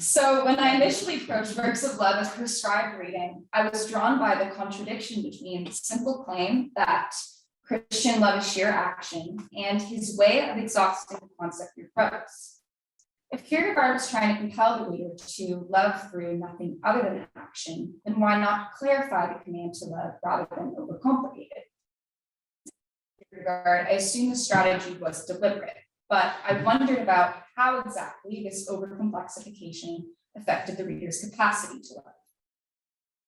So when I initially approached works of love as prescribed reading, I was drawn by the contradiction between the simple claim that Christian love is sheer action and his way of exhausting the concept through prose. If Kierkegaard was trying to compel the reader to love through nothing other than action, then why not clarify the command to love rather than overcomplicate it? Kierkegaard, I assume the strategy was deliberate, but I wondered about how exactly this overcomplexification affected the reader's capacity to love.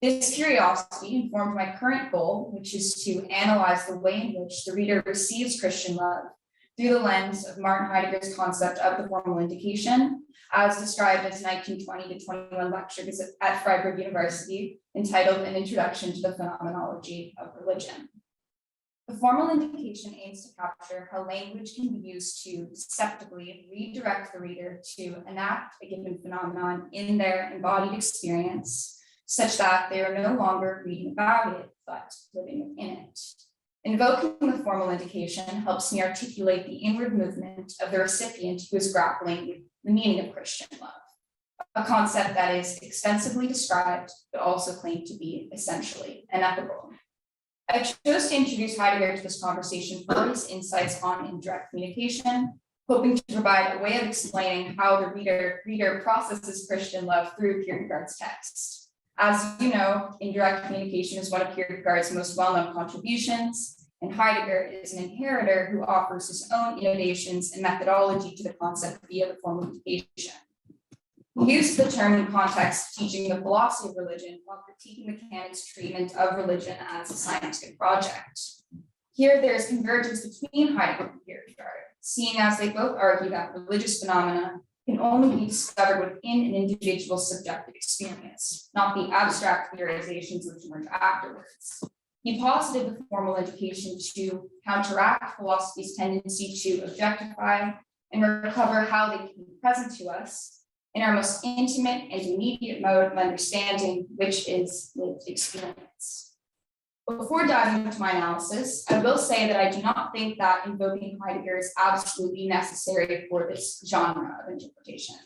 This curiosity informed my current goal, which is to analyze the way in which the reader receives Christian love through the lens of Martin Heidegger's concept of the formal indication, as described as 1920 to 21 lectures at Freiburg University, entitled An Introduction to the Phenomenology of Religion. The formal indication aims to capture how language can be used to deceptively redirect the reader to enact a given phenomenon in their embodied experience, such that they are no longer reading about it, but living in it. Invoking the formal indication helps me articulate the inward movement of the recipient who is grappling with the meaning of Christian love, a concept that is extensively described, but also claimed to be essentially ineffable. I chose to introduce Heidegger to this conversation for his insights on indirect communication, hoping to provide a way of explaining how the reader processes Christian love through Kierkegaard's text. As you know, indirect communication is one of Kierkegaard's most well-known contributions, and Heidegger is an inheritor who offers his own innovations and methodology to the concept via the formal indication. He used the term in context teaching the philosophy of religion while critiquing the canic's treatment of religion as a scientific project. Here, there is convergence between Heidegger and Kierkegaard, seeing as they both argue that religious phenomena can only be discovered within an individual's subjective experience, not the abstract theorizations which emerge afterwards. He posited the formal indication to counteract philosophy's tendency to objectify and recover how they can be present to us in our most intimate and immediate mode of understanding, which is lived experience. Before diving into my analysis, I will say that I do not think that invoking Heidegger is absolutely necessary for this genre of interpretation.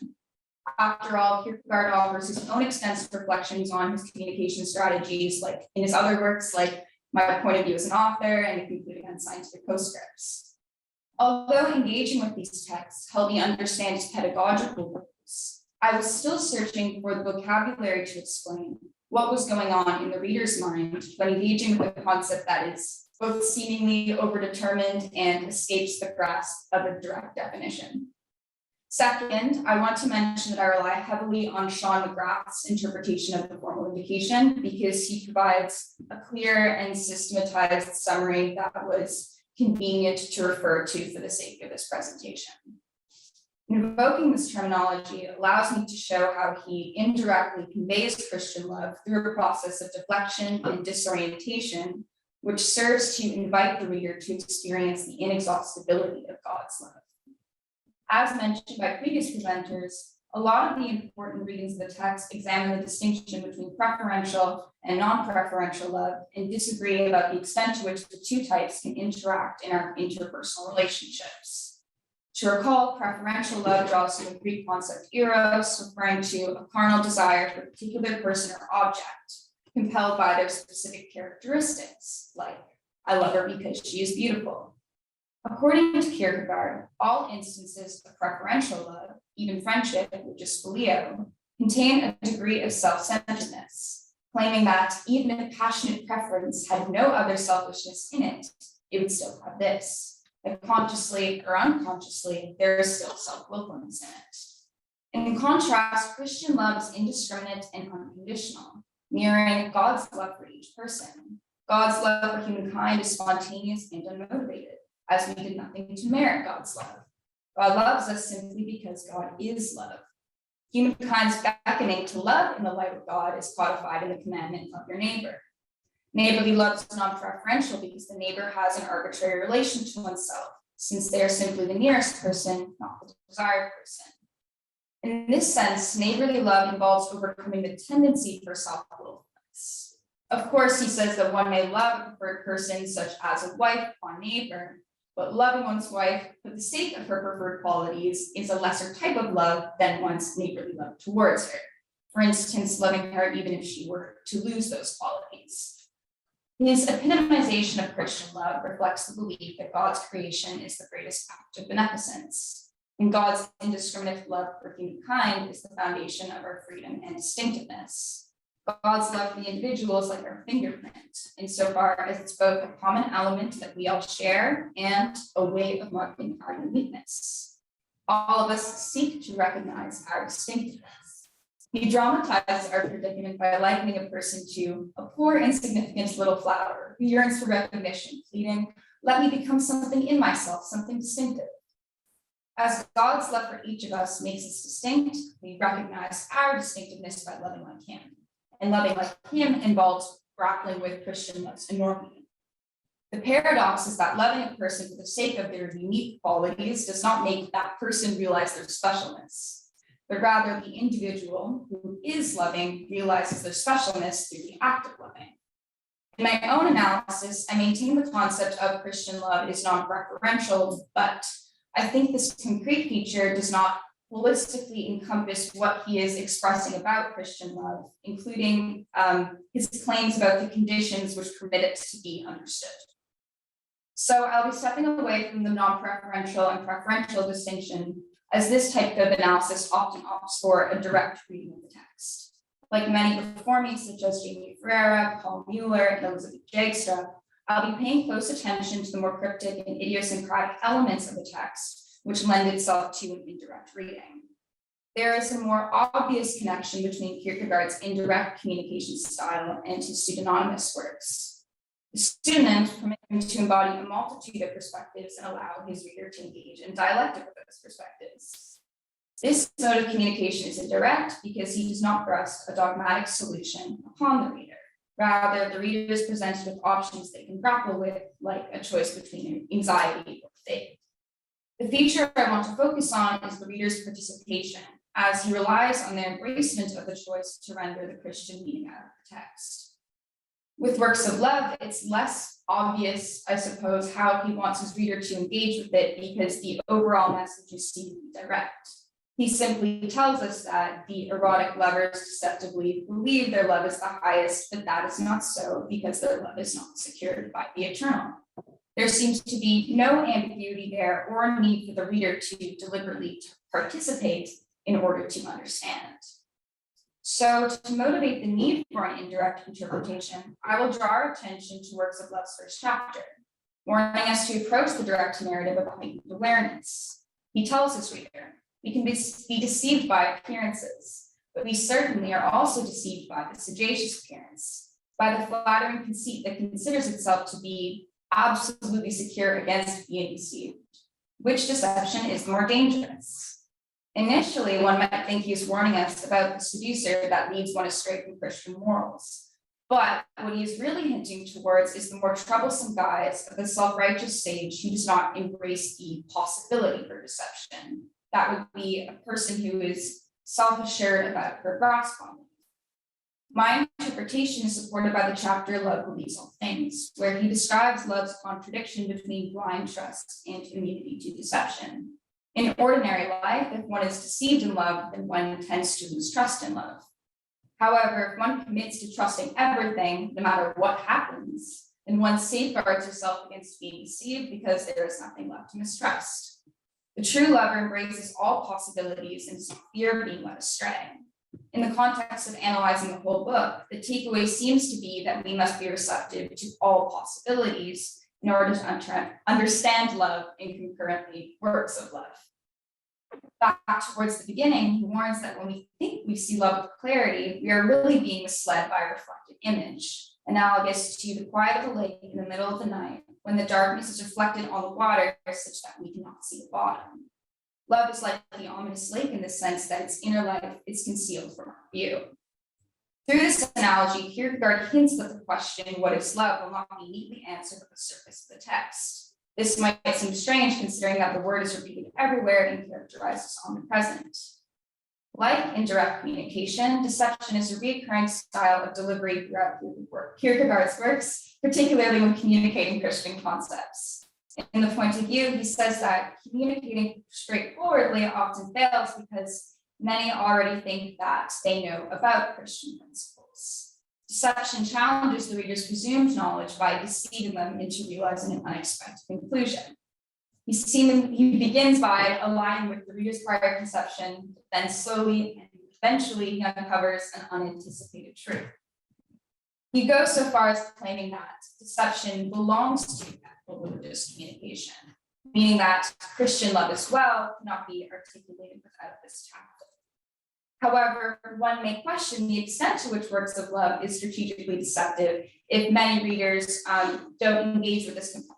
After all, Kierkegaard offers his own extensive reflections on his communication strategies, like in his other works, like My Point of View as an Author and the Concluding on Scientific Postscripts. Although engaging with these texts helped me understand his pedagogical purpose, I was still searching for the vocabulary to explain what was going on in the reader's mind when engaging with a concept that is both seemingly overdetermined and escapes the grasp of a direct definition. Second, I want to mention that I rely heavily on Sean McGrath's interpretation of the formal indication because he provides a clear and systematized summary that was convenient to refer to for the sake of this presentation. Invoking this terminology allows me to show how he indirectly conveys Christian love through a process of deflection and disorientation, which serves to invite the reader to experience the inexhaustibility of God's love. As mentioned by previous presenters, a lot of the important readings of the text examine the distinction between preferential and non-preferential love and disagree about the extent to which the two types can interact in our interpersonal relationships. To recall, preferential love draws from the Greek concept eros, referring to a carnal desire for a particular person or object, compelled by their specific characteristics, like, I love her because she is beautiful. According to Kierkegaard, all instances of preferential love, even friendship, which is phileo, contain a degree of self-centeredness, claiming that even if passionate preference had no other selfishness in it, it would still have this. That consciously or unconsciously, there is still self-willfulness in it. In contrast, Christian love is indiscriminate and unconditional, mirroring God's love for each person. God's love for humankind is spontaneous and unmotivated, as we did nothing to merit God's love. God loves us simply because God is love. Humankind's beckoning to love in the light of God is codified in the commandment of your neighbor. Neighborly love is non-preferential because the neighbor has an arbitrary relation to oneself, since they are simply the nearest person, not the desired person. In this sense, neighborly love involves overcoming the tendency for self-willfulness. Of course, he says that one may love a preferred person, such as a wife or neighbor, but loving one's wife for the sake of her preferred qualities is a lesser type of love than one's neighborly love towards her. For instance, loving her even if she were to lose those qualities. His epitomization of Christian love reflects the belief that God's creation is the greatest act of beneficence, and God's indiscriminate love for humankind is the foundation of our freedom and distinctiveness. God's love for the individual is like our fingerprint, insofar as it's both a common element that we all share and a way of marking our uniqueness. All of us seek to recognize our distinctiveness. He dramatizes our predicament by likening a person to a poor, insignificant little flower who yearns for recognition, pleading, "Let me become something in myself, something distinctive." As God's love for each of us makes us distinct, we recognize our distinctiveness by loving like him. And loving like him involves grappling with Christian love's enormity. The paradox is that loving a person for the sake of their unique qualities does not make that person realize their specialness, but rather the individual who is loving realizes their specialness through the act of loving. In my own analysis, I maintain the concept of Christian love is non-preferential, but I think this concrete feature does not holistically encompass what he is expressing about Christian love, including his claims about the conditions which permit it to be understood. So I'll be stepping away from the non-preferential and preferential distinction, as this type of analysis often opts for a direct reading of the text. Like many before me, such as Jamie Ferreira, Paul Mueller, and Elizabeth Jagstra, I'll be paying close attention to the more cryptic and idiosyncratic elements of the text, which lend itself to an indirect reading. There is a more obvious connection between Kierkegaard's indirect communication style and his pseudonymous works. The pseudonyms permit him to embody a multitude of perspectives and allow his reader to engage in dialectic with those perspectives. This mode of communication is indirect because he does not thrust a dogmatic solution upon the reader. Rather, the reader is presented with options they can grapple with, like a choice between anxiety or faith. The feature I want to focus on is the reader's participation, as he relies on the embracement of the choice to render the Christian meaning out of the text. With works of love, it's less obvious, I suppose, how he wants his reader to engage with it because the overall message is seemingly direct. He simply tells us that the erotic lovers deceptively believe their love is the highest, but that is not so because their love is not secured by the eternal. There seems to be no ambiguity there or need for the reader to deliberately participate in order to understand. So to motivate the need for an indirect interpretation, I will draw our attention to works of love's first chapter, warning us to approach the direct narrative of heightened awareness. He tells his reader, we can be deceived by appearances, but we certainly are also deceived by the sagacious appearance, by the flattering conceit that considers itself to be absolutely secure against being deceived. Which deception is the more dangerous? Initially, one might think he is warning us about the seducer that leads one astray from Christian morals. But what he is really hinting towards is the more troublesome guise of the self-righteous sage who does not embrace the possibility for deception. That would be a person who is self-assured about her grasp on it. My interpretation is supported by the chapter Love Believes All Things, where he describes love's contradiction between blind trust and immunity to deception. In ordinary life, if one is deceived in love, then one tends to lose trust in love. However, if one commits to trusting everything, no matter what happens, then one safeguards herself against being deceived because there is nothing left to mistrust. The true lover embraces all possibilities and does not fear being led astray. In the context of analyzing the whole book, the takeaway seems to be that we must be receptive to all possibilities in order to understand love and concurrently works of love. Back towards the beginning, he warns that when we think we see love with clarity, we are really being misled by a reflected image, analogous to the quiet of a lake in the middle of the night, when the darkness is reflected on the water such that we cannot see the bottom. Love is like the ominous lake in the sense that its inner life is concealed from our view. Through this analogy, Kierkegaard hints that the question, what is love, will not be neatly answered at the surface of the text. This might seem strange considering that the word is repeated everywhere and characterizes omnipresent. Like indirect communication, deception is a recurring style of delivery throughout Kierkegaard's works, particularly when communicating Christian concepts. In the point of view, he says that communicating straightforwardly often fails because many already think that they know about Christian principles. Deception challenges the reader's presumed knowledge by deceiving them into realizing an unexpected conclusion. He begins by aligning with the reader's prior conception, then slowly and eventually he uncovers an unanticipated truth. He goes so far as claiming that deception belongs to religious communication, meaning that Christian love as well cannot be articulated without this tactic. However, one may question the extent to which works of love is strategically deceptive if many readers don't engage with this component.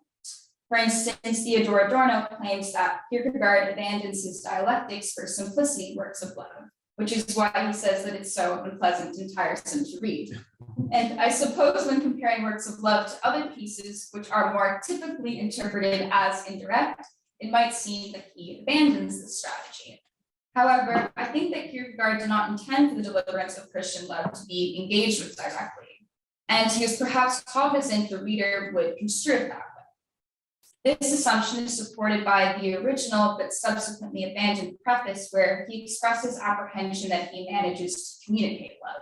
For instance, Theodor Adorno claims that Kierkegaard abandons his dialectics for simplicity works of love, which is why he says that it's so unpleasant and tiresome to read. And I suppose when comparing works of love to other pieces, which are more typically interpreted as indirect, it might seem that he abandons this strategy. However, I think that Kierkegaard did not intend for the deliverance of Christian love to be engaged with directly, and he was perhaps cognizant the reader would construe it that way. This assumption is supported by the original but subsequently abandoned preface, where he expresses apprehension that he manages to communicate love.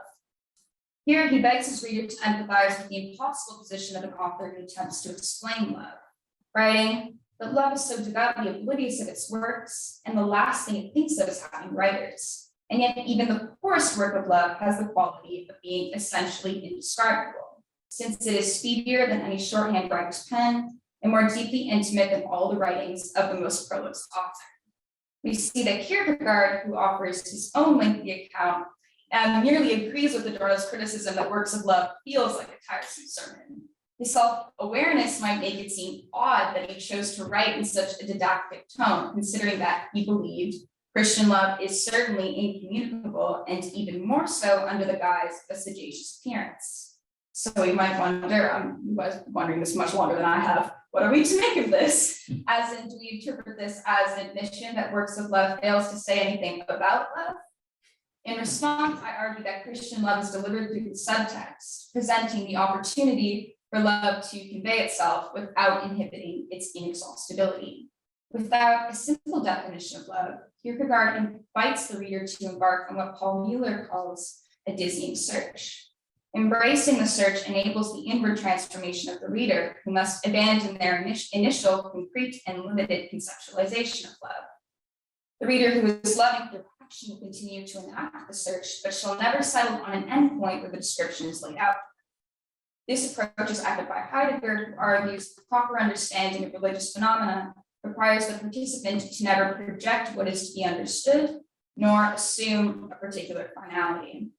Here, he begs his reader to empathize with the impossible position of an author who attempts to explain love, writing that love is so devoutly oblivious of its works, and the last thing it thinks of is having writers. And yet, even the poorest work of love has the quality of being essentially indescribable, since it is speedier than any shorthand writer's pen, and more deeply intimate than all the writings of the most prolix author. We see that Kierkegaard, who offers his own lengthy account, merely agrees with Adorno's criticism that works of love feels like a tiresome sermon. His self-awareness might make it seem odd that he chose to write in such a didactic tone, considering that he believed Christian love is certainly incommunicable, and even more so under the guise of a sagacious appearance. So you might wonder, you was wondering this much longer than I have, what are we to make of this? As in, do we interpret this as an admission that works of love fails to say anything about love? In response, I argue that Christian love is delivered through the subtext, presenting the opportunity for love to convey itself without inhibiting its inexhaustibility. Without a simple definition of love, Kierkegaard invites the reader to embark on what Paul Mueller calls a dizzying search. Embracing the search enables the inward transformation of the reader, who must abandon their initial, concrete, and limited conceptualization of love. The reader who is loving through action will continue to enact the search, but shall never settle on an endpoint where the description is laid out. This approach is echoed by Heidegger, who argues the proper understanding of religious phenomena requires the participant to never project what is to be understood, nor assume a particular finality.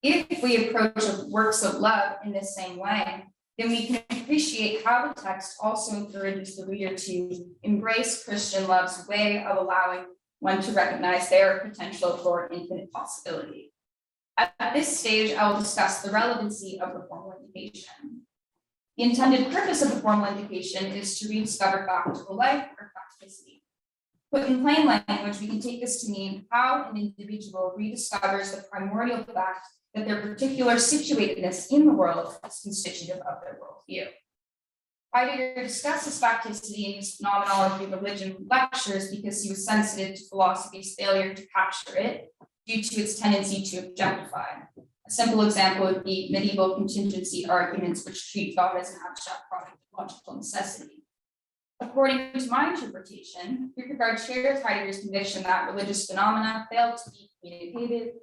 If we approach works of love in this same way, then we can appreciate how the text also encourages the reader to embrace Christian love's way of allowing one to recognize their potential for infinite possibility. At this stage, I will discuss the relevancy of the formal indication. The intended purpose of the formal indication is to rediscover factual life or facticity. Put in plain language, we can take this to mean how an individual rediscovers the primordial fact that their particular situatedness in the world is constitutive of their worldview. Heidegger discusses facticity in his Phenomenology of Religion lectures because he was sensitive to philosophy's failure to capture it due to its tendency to objectify. A simple example would be medieval contingency arguments, which treat God as an abstract product of logical necessity. According to my interpretation, Kierkegaard shares Heidegger's conviction that religious phenomena fail to be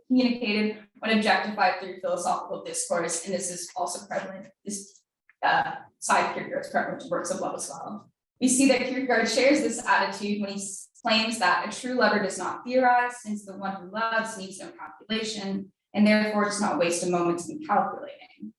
communicated when objectified through philosophical discourse, and this is also prevalent. This side of Kierkegaard's prevalent to works of love as well. We see that Kierkegaard shares this attitude when he claims that a true lover does not theorize, since the one who loves needs no calculation, and therefore does not waste a moment in calculating.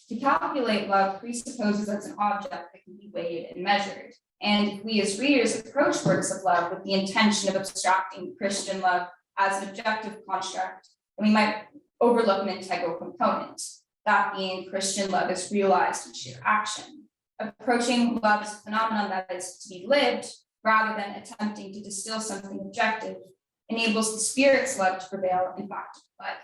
To calculate love presupposes as an object that can be weighed and measured. And if we as readers approach works of love with the intention of abstracting Christian love as an objective construct, then we might overlook an integral component, that being Christian love is realized in sheer action. Approaching love as a phenomenon that is to be lived, rather than attempting to distill something objective, enables the spirit's love to prevail in fact of life.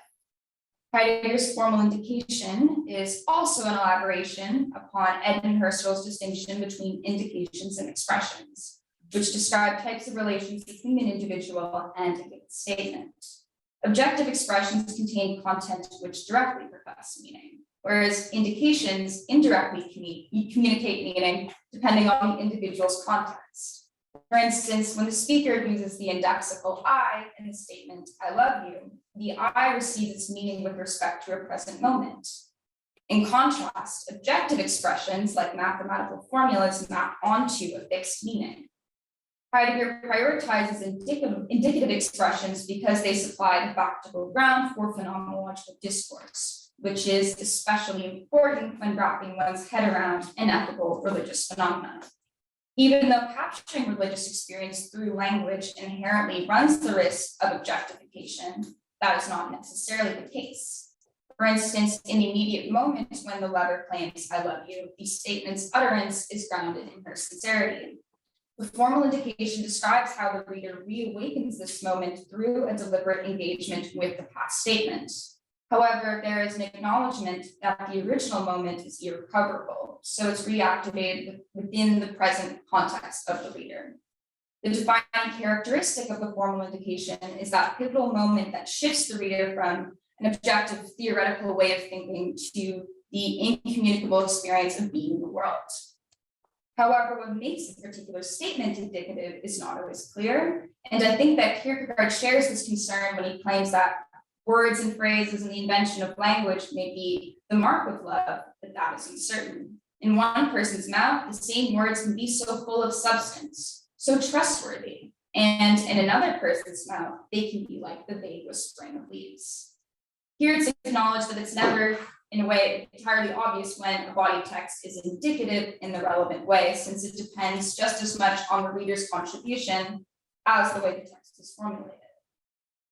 Heidegger's formal indication is also an elaboration upon Edmund Husserl's distinction between indications and expressions, which describe types of relations between an individual and a given statement. Objective expressions contain content which directly profess meaning, whereas indications indirectly communicate meaning depending on the individual's context. For instance, when the speaker uses the indexical I in the statement, I love you, the I receives its meaning with respect to a present moment. In contrast, objective expressions like mathematical formulas map onto a fixed meaning. Heidegger prioritizes indicative expressions because they supply the factible ground for phenomenological discourse, which is especially important when wrapping one's head around an ethical religious phenomenon. Even though capturing religious experience through language inherently runs the risk of objectification, that is not necessarily the case. For instance, in the immediate moment when the lover claims, I love you, the statement's utterance is grounded in her sincerity. The formal indication describes how the reader reawakens this moment through a deliberate engagement with the past statement. However, there is an acknowledgement that the original moment is irrecoverable, so it's reactivated within the present context of the reader. The defining characteristic of the formal indication is that pivotal moment that shifts the reader from an objective theoretical way of thinking to the incommunicable experience of being in the world. However, what makes a particular statement indicative is not always clear, and I think that Kierkegaard shares this concern when he claims that words and phrases and the invention of language may be the mark of love, but that is uncertain. In one person's mouth, the same words can be so full of substance, so trustworthy, and in another person's mouth, they can be like the vague whispering of leaves. Here it's acknowledged that it's never, in a way, entirely obvious when a body of text is indicative in the relevant way, since it depends just as much on the reader's contribution as the way the text is formulated.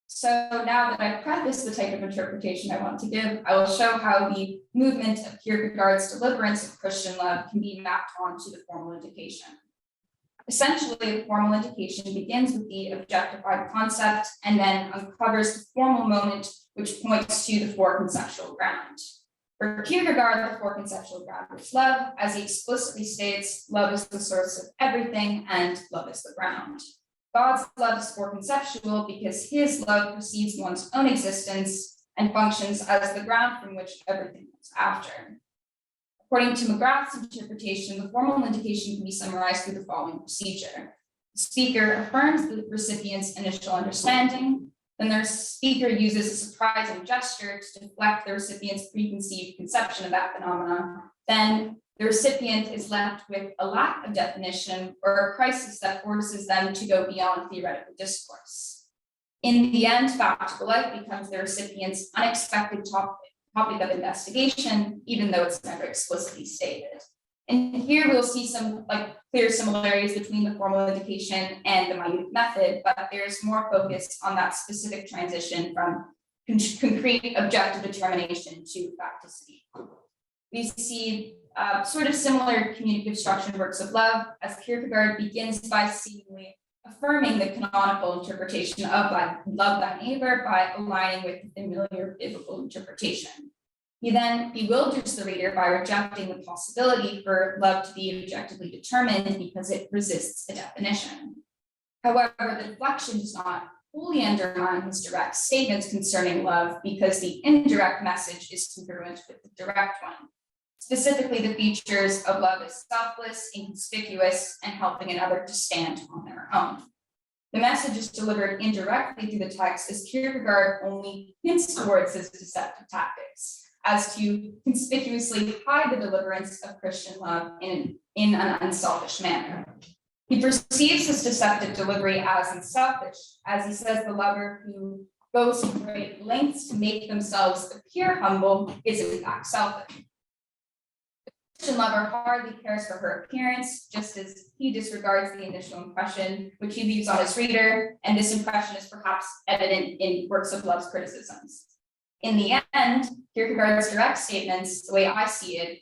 So now that I've prefaced the type of interpretation I want to give, I will show how the movement of Kierkegaard's deliverance of Christian love can be mapped onto the formal indication. Essentially, the formal indication begins with the objectified concept and then uncovers the formal moment, which points to the foreconceptual ground. For Kierkegaard, the foreconceptual ground is love. As he explicitly states, love is the source of everything and love is the ground. God's love is foreconceptual because his love precedes one's own existence and functions as the ground from which everything comes after. According to McGrath's interpretation, the formal indication can be summarized through the following procedure. The speaker affirms the recipient's initial understanding, then the speaker uses a surprising gesture to deflect the recipient's preconceived conception of that phenomenon. Then the recipient is left with a lack of definition or a crisis that forces them to go beyond theoretical discourse. In the end, factical life becomes the recipient's unexpected topic of investigation, even though it's never explicitly stated. And here we'll see some clear similarities between the formal indication and the minute method, but there's more focus on that specific transition from concrete objective determination to facticity. We see sort of similar communicative structure works of love, as Kierkegaard begins by seemingly affirming the canonical interpretation of love thy neighbor by aligning with the familiar biblical interpretation. He then bewilders the reader by rejecting the possibility for love to be objectively determined because it resists a definition. However, the deflection does not wholly undermine his direct statements concerning love because the indirect message is congruent with the direct one. Specifically, the features of love as selfless, inconspicuous, and helping another to stand on their own. The message is delivered indirectly through the text as Kierkegaard only hints towards his deceptive tactics, as to conspicuously hide the deliverance of Christian love in an unselfish manner. He perceives his deceptive delivery as unselfish, as he says the lover who goes to great lengths to make themselves appear humble is in fact selfish. The Christian lover hardly cares for her appearance, just as he disregards the initial impression which he leaves on his reader, and this impression is perhaps evident in works of love's criticisms. In the end, Kierkegaard's direct statements, the way I see it,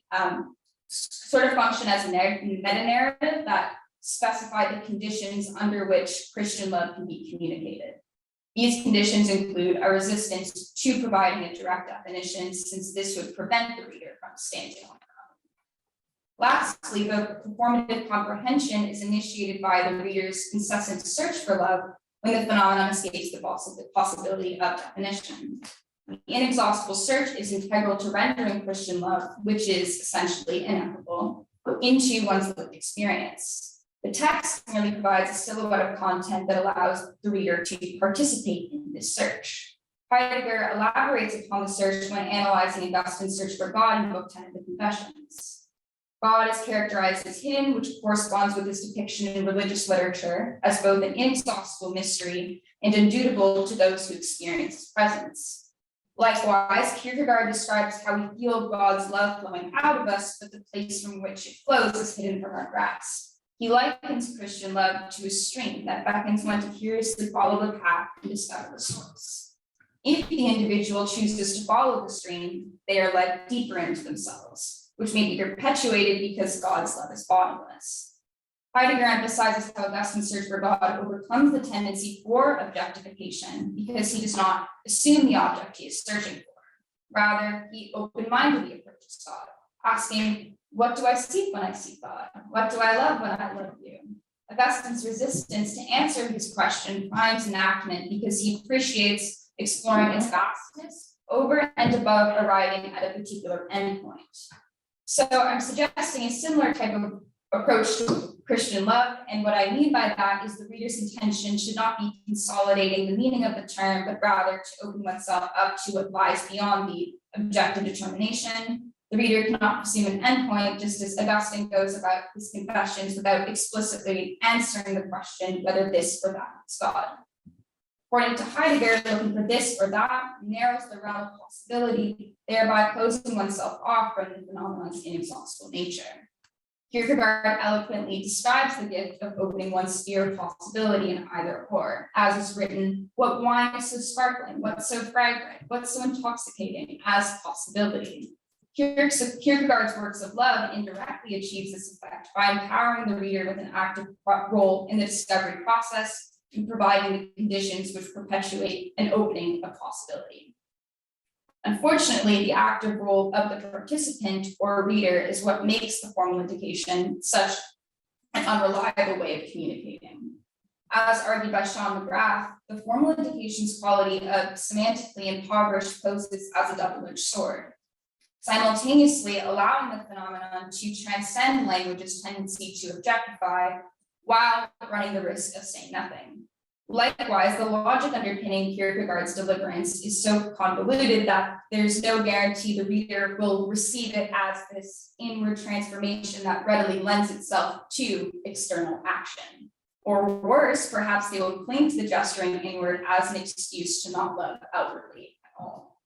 sort of function as a meta-narrative that specify the conditions under which Christian love can be communicated. These conditions include a resistance to providing a direct definition, since this would prevent the reader from standing on their own. Lastly, the performative comprehension is initiated by the reader's incessant search for love when the phenomenon escapes the possibility of definition. The inexhaustible search is integral to rendering Christian love, which is essentially ineffable, into one's lived experience. The text merely provides a silhouette of content that allows the reader to participate in this search. Heidegger elaborates upon the search when analyzing Augustine's search for God in Book 10 of the Confessions. God is characterized as hidden, which corresponds with his depiction in religious literature as both an inexhaustible mystery and indubitable to those who experience his presence. Likewise, Kierkegaard describes how we feel God's love flowing out of us, but the place from which it flows is hidden from our grasp. He likens Christian love to a stream that beckons one to curiously follow the path and discover the source. If the individual chooses to follow the stream, they are led deeper into themselves, which may be perpetuated because God's love is bottomless. Heidegger emphasizes how Augustine's search for God overcomes the tendency for objectification because he does not assume the object he is searching for. Rather, he open-mindedly approaches God, asking, what do I seek when I seek God? What do I love when I love you? Augustine's resistance to answer his question finds enactment because he appreciates exploring its vastness over and above arriving at a particular endpoint. So I'm suggesting a similar type of approach to Christian love, and what I mean by that is the reader's intention should not be consolidating the meaning of the term, but rather to open oneself up to what lies beyond the objective determination. The reader cannot presume an endpoint, just as Augustine goes about his confessions without explicitly answering the question whether this or that is God. According to Heidegger, looking for this or that narrows the realm of possibility, thereby closing oneself off from the phenomenon's inexhaustible nature. Kierkegaard eloquently describes the gift of opening one's sphere of possibility in either or, as is written, what wine is so sparkling, what's so fragrant, what's so intoxicating as possibility. Kierkegaard's works of love indirectly achieves this effect by empowering the reader with an active role in the discovery process and providing the conditions which perpetuate an opening of possibility. Unfortunately, the active role of the participant or reader is what makes the formal indication such an unreliable way of communicating. As argued by Sean McGrath, the formal indication's quality of semantically impoverished poses as a double-edged sword, simultaneously allowing the phenomenon to transcend language's tendency to objectify while running the risk of saying nothing. Likewise, the logic underpinning Kierkegaard's deliverance is so convoluted that there's no guarantee the reader will receive it as this inward transformation that readily lends itself to external action. Or worse, perhaps they will cling to the gesturing inward as an excuse to not love outwardly at all.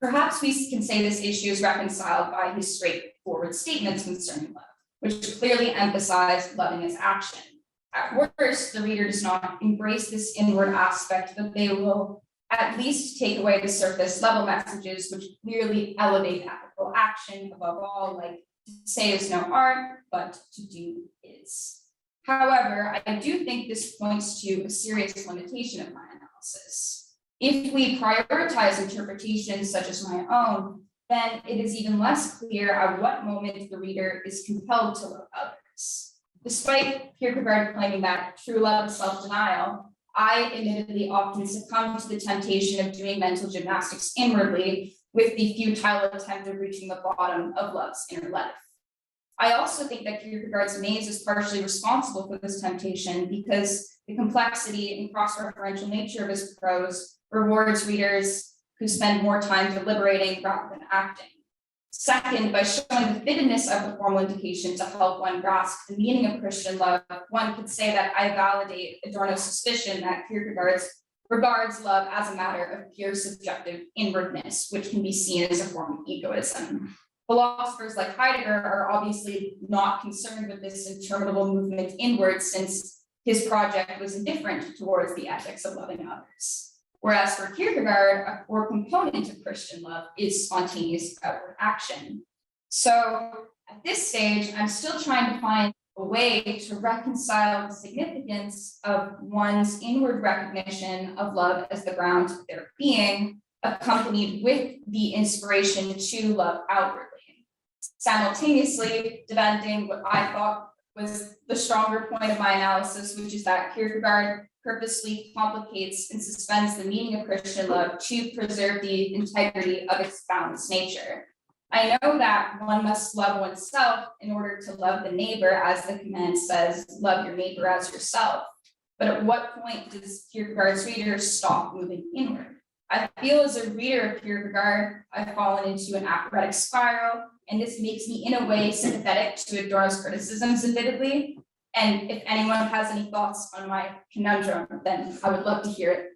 Perhaps we can say this issue is reconciled by his straightforward statements concerning love, which clearly emphasize loving as action. At worst, the reader does not embrace this inward aspect, but they will at least take away the surface level messages, which clearly elevate ethical action above all, like to say is no art, but to do is. However, I do think this points to a serious limitation of my analysis. If we prioritize interpretations such as my own, then it is even less clear at what moment the reader is compelled to love others. Despite Kierkegaard claiming that true love is self-denial, I admittedly often succumb to the temptation of doing mental gymnastics inwardly with the futile attempt of reaching the bottom of love's inner life. I also think that Kierkegaard's maze is partially responsible for this temptation because the complexity and cross-referential nature of his prose rewards readers who spend more time deliberating rather than acting. Second, by showing the fittedness of the formal indication to help one grasp the meaning of Christian love, one could say that I validate Adorno's suspicion that Kierkegaard regards love as a matter of pure subjective inwardness, which can be seen as a form of egoism. Philosophers like Heidegger are obviously not concerned with this interminable movement inward, since his project was indifferent towards the ethics of loving others. Whereas for Kierkegaard, a core component of Christian love is spontaneous outward action. So at this stage, I'm still trying to find a way to reconcile the significance of one's inward recognition of love as the ground of their being, accompanied with the inspiration to love outwardly. Simultaneously, defending what I thought was the stronger point of my analysis, which is that Kierkegaard purposely complicates and suspends the meaning of Christian love to preserve the integrity of its boundless nature. I know that one must love oneself in order to love the neighbor, as the command says, love your neighbor as yourself. But at what point does Kierkegaard's readers stop moving inward? I feel as a reader of Kierkegaard, I've fallen into an aphoretic spiral, and this makes me in a way sympathetic to Adorno's criticisms, admittedly. And if anyone has any thoughts on my conundrum, then I would love to hear it.